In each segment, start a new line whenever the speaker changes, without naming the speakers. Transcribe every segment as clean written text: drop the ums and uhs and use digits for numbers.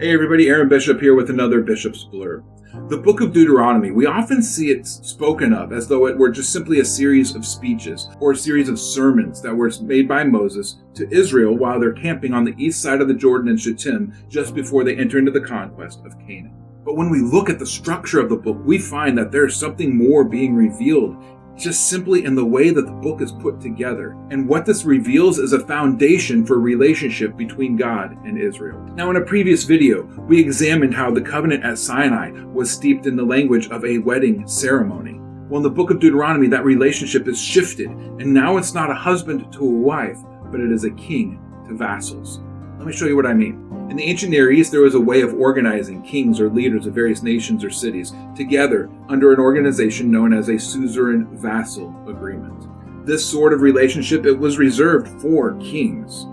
Hey everybody, Aaron Bishop here with another Bishop's Blurb. The Book of Deuteronomy, we often see it spoken of as though it were just simply a series of speeches or a series of sermons that were made by Moses to Israel while they're camping on the east side of the Jordan in Shittim just before they enter into the conquest of Canaan. But when we look at the structure of the book, we find that there's something more being revealed just simply in the way that the book is put together. And what this reveals is a foundation for a relationship between God and Israel. Now, in a previous video, we examined how the covenant at Sinai was steeped in the language of a wedding ceremony. Well, in the book of Deuteronomy, that relationship is shifted, and now it's not a husband to a wife, but it is a king to vassals. Let me show you what I mean. In the ancient Near East, there was a way of organizing kings or leaders of various nations or cities together under an organization known as a Suzerain vassal agreement. This sort of relationship, it was reserved for kings.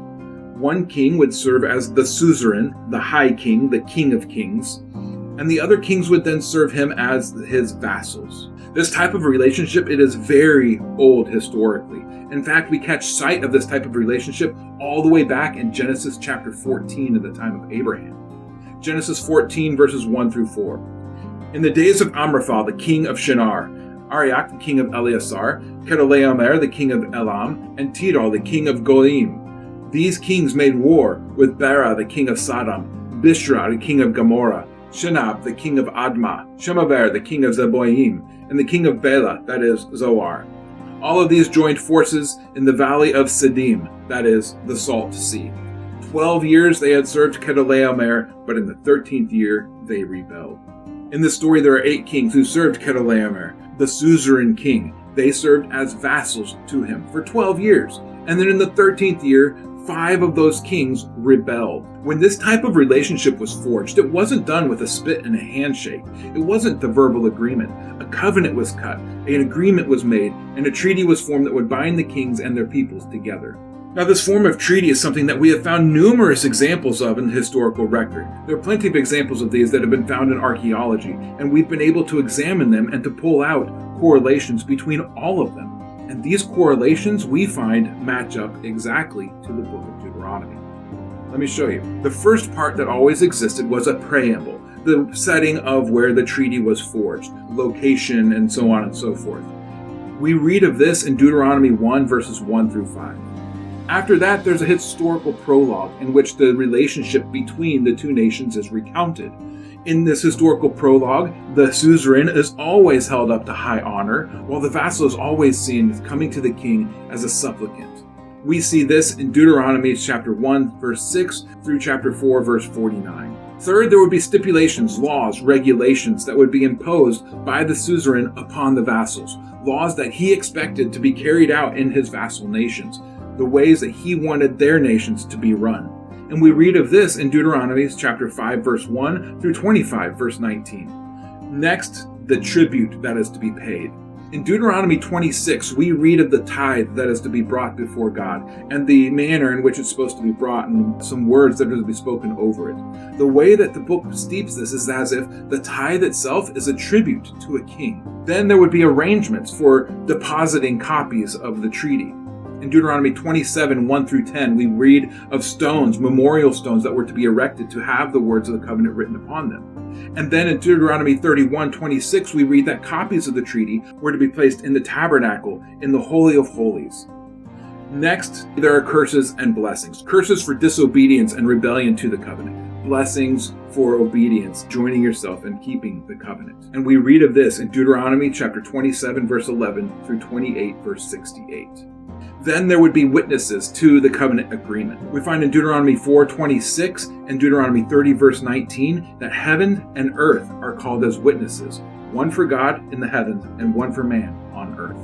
One king would serve as the suzerain, the high king, the king of kings, and the other kings would then serve him as his vassals. This type of relationship, it is very old historically. In fact, we catch sight of this type of relationship all the way back in Genesis chapter 14 at the time of Abraham. Genesis 14 verses 1 through 4. In the days of Amraphel, the king of Shinar, Arioch, the king of Eleazar, Kedorlaomer, the king of Elam, and Tidal, the king of Goyim. These kings made war with Bera, the king of Sodom, Bishra, the king of Gomorrah, Shinab, the king of Admah, Shemaber, the king of Zeboim, and the king of Bela, that is, Zoar. All of these joined forces in the valley of Siddim, that is, the Salt Sea. 12 years they had served Kedorlaomer, but in the 13th year they rebelled. In this story there are 8 kings who served Kedorlaomer, the suzerain king. They served as vassals to him for 12 years. And then in the 13th year, 5 of those kings rebelled. When this type of relationship was forged, it wasn't done with a spit and a handshake. It wasn't the verbal agreement. A covenant was cut, an agreement was made, and a treaty was formed that would bind the kings and their peoples together. Now, this form of treaty is something that we have found numerous examples of in the historical record. There are plenty of examples of these that have been found in archaeology, and we've been able to examine them and to pull out correlations between all of them. And these correlations we find match up exactly to the Book of Deuteronomy. Let me show you. The first part that always existed was a preamble, the setting of where the treaty was forged, location, and so on and so forth. We read of this in Deuteronomy 1 verses 1 through 5. After that, there's a historical prologue in which the relationship between the two nations is recounted. In this historical prologue, the suzerain is always held up to high honor, while the vassal is always seen as coming to the king as a supplicant. We see this in Deuteronomy chapter 1, verse 6 through chapter 4, verse 49. Third, there would be stipulations, laws, regulations that would be imposed by the suzerain upon the vassals, laws that he expected to be carried out in his vassal nations, the ways that he wanted their nations to be run. And we read of this in Deuteronomy chapter 5, verse 1 through 25, verse 19. Next, the tribute that is to be paid. In Deuteronomy 26, we read of the tithe that is to be brought before God and the manner in which it's supposed to be brought and some words that are to be spoken over it. The way that the book steeps this is as if the tithe itself is a tribute to a king. Then there would be arrangements for depositing copies of the treaty. In Deuteronomy 27, 1 through 10, we read of stones, memorial stones that were to be erected to have the words of the covenant written upon them. And then in Deuteronomy 31, 26, we read that copies of the treaty were to be placed in the tabernacle, in the Holy of Holies. Next, there are curses and blessings. Curses for disobedience and rebellion to the covenant. Blessings for obedience, joining yourself and keeping the covenant. And we read of this in Deuteronomy chapter 27, verse 11 through 28, verse 68. Then there would be witnesses to the covenant agreement. We find in Deuteronomy 4:26 and Deuteronomy 30 verse 19 that heaven and earth are called as witnesses, one for God in the heavens and one for man on earth.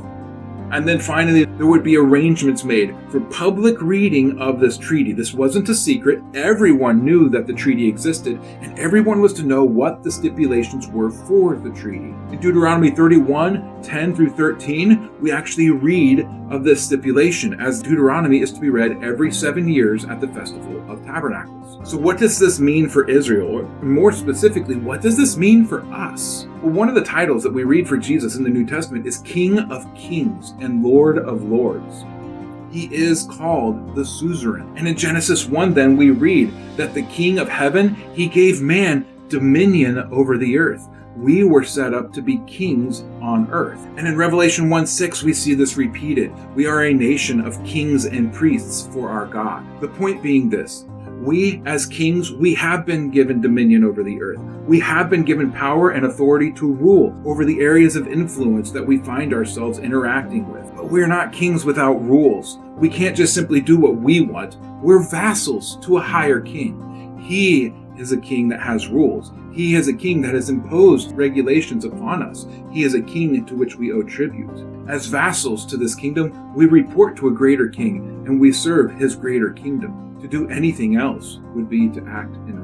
And then finally, there would be arrangements made for public reading of this treaty. This wasn't a secret. Everyone knew that the treaty existed, and everyone was to know what the stipulations were for the treaty. In Deuteronomy 31, 10 through 13, we actually read of this stipulation, as Deuteronomy is to be read every 7 years at the Festival of Tabernacles. So what does this mean for Israel? Or more specifically, what does this mean for us? Well, one of the titles that we read for Jesus in the New Testament is King of Kings and Lord of Lords. He is called the Suzerain. And in Genesis 1, then, we read that the King of heaven, he gave man dominion over the earth. We were set up to be kings on earth. And in Revelation 1:6, we see this repeated. We are a nation of kings and priests for our God. The point being this: we as kings, we have been given dominion over the earth. We have been given power and authority to rule over the areas of influence that we find ourselves interacting with. But we're not kings without rules. We can't just simply do what we want. We're vassals to a higher king. He is a king that has rules. He is a king that has imposed regulations upon us. He is a king to which we owe tribute. As vassals to this kingdom, we report to a greater king, and we serve his greater kingdom. To do anything else would be to act in